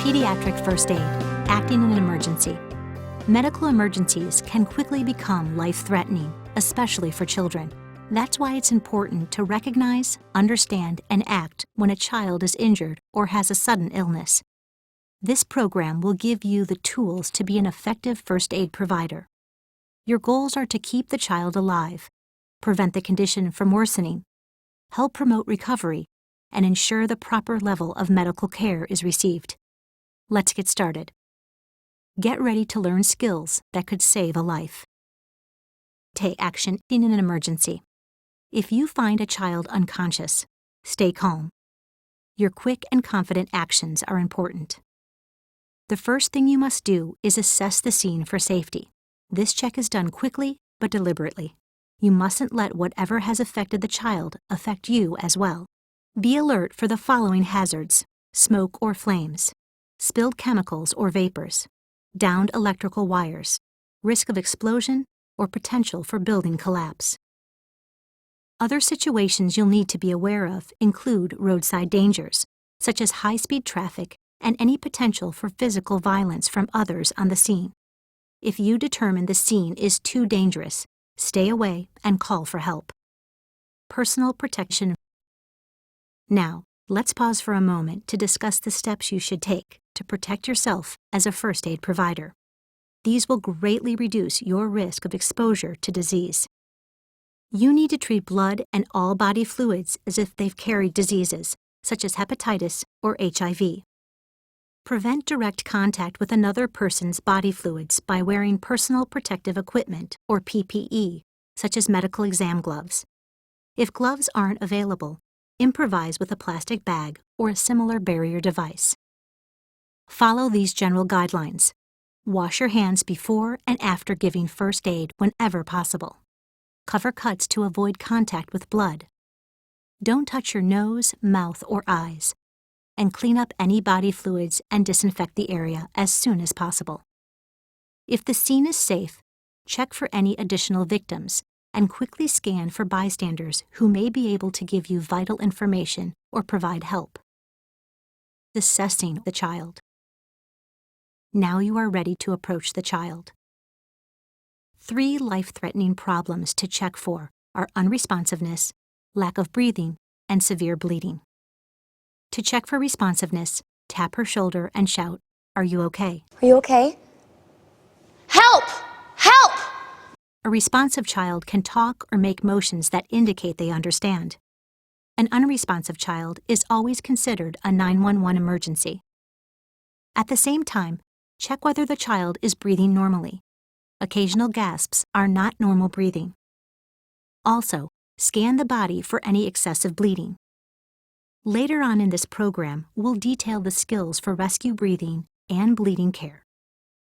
Pediatric first aid, acting in an emergency. Medical emergencies can quickly become life-threatening, especially for children. That's why it's important to recognize, understand, and act when a child is injured or has a sudden illness. This program will give you the tools to be an effective first aid provider. Your goals are to keep the child alive, prevent the condition from worsening, help promote recovery, and ensure the proper level of medical care is received. Let's get started. Get ready to learn skills that could save a life. Take action in an emergency. If you find a child unconscious, stay calm. Your quick and confident actions are important. The first thing you must do is assess the scene for safety. This check is done quickly but deliberately. You mustn't let whatever has affected the child affect you as well. Be alert for the following hazards: smoke or flames, spilled chemicals or vapors, downed electrical wires, risk of explosion, or potential for building collapse. Other situations you'll need to be aware of include roadside dangers, such as high-speed traffic and any potential for physical violence from others on the scene. If you determine the scene is too dangerous, stay away and call for help. Personal protection. Now, let's pause for a moment to discuss the steps you should take to protect yourself as a first aid provider. These will greatly reduce your risk of exposure to disease. You need to treat blood and all body fluids as if they've carried diseases, such as hepatitis or HIV. Prevent direct contact with another person's body fluids by wearing personal protective equipment, or PPE, such as medical exam gloves. If gloves aren't available, improvise with a plastic bag or a similar barrier device. Follow these general guidelines. Wash your hands before and after giving first aid whenever possible. Cover cuts to avoid contact with blood. Don't touch your nose, mouth, or eyes. And clean up any body fluids and disinfect the area as soon as possible. If the scene is safe, check for any additional victims and quickly scan for bystanders who may be able to give you vital information or provide help. Assessing the child. Now you are ready to approach the child. 3 life-threatening problems to check for are unresponsiveness, lack of breathing, and severe bleeding. To check for responsiveness, tap her shoulder and shout, "Are you okay?" Are you okay? Help! Help! A responsive child can talk or make motions that indicate they understand. An unresponsive child is always considered a 911 emergency. At the same time, check whether the child is breathing normally. Occasional gasps are not normal breathing. Also, scan the body for any excessive bleeding. Later on in this program, we'll detail the skills for rescue breathing and bleeding care.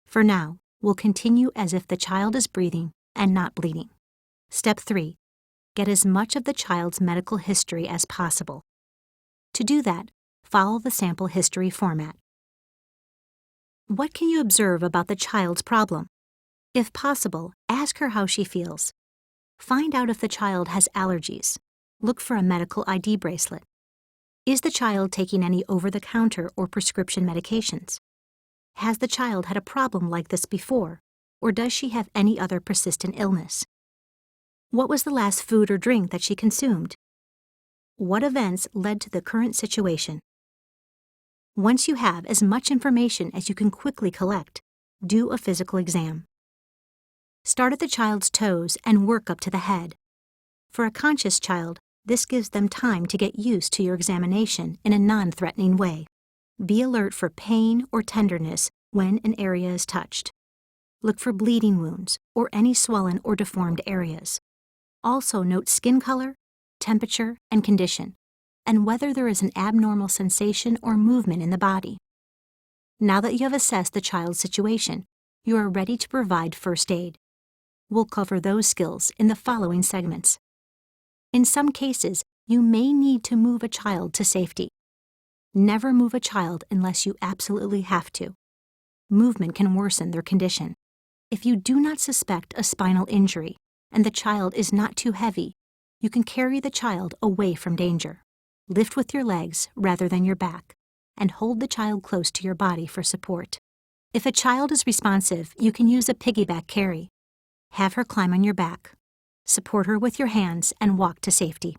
For now, we'll continue as if the child is breathing and not bleeding. Step 3. Get as much of the child's medical history as possible. To do that, follow the sample history format. What can you observe about the child's problem? If possible, ask her how she feels. Find out if the child has allergies. Look for a medical ID bracelet. Is the child taking any over-the-counter or prescription medications? Has the child had a problem like this before, or does she have any other persistent illness? What was the last food or drink that she consumed? What events led to the current situation? Once you have as much information as you can quickly collect, do a physical exam. Start at the child's toes and work up to the head. For a conscious child, this gives them time to get used to your examination in a non-threatening way. Be alert for pain or tenderness when an area is touched. Look for bleeding wounds or any swollen or deformed areas. Also note skin color, temperature, and condition, and whether there is an abnormal sensation or movement in the body. Now that you have assessed the child's situation, you are ready to provide first aid. We'll cover those skills in the following segments. In some cases, you may need to move a child to safety. Never move a child unless you absolutely have to. Movement can worsen their condition. If you do not suspect a spinal injury and the child is not too heavy, you can carry the child away from danger. Lift with your legs rather than your back, and hold the child close to your body for support. If a child is responsive, you can use a piggyback carry. Have her climb on your back. Support her with your hands and walk to safety.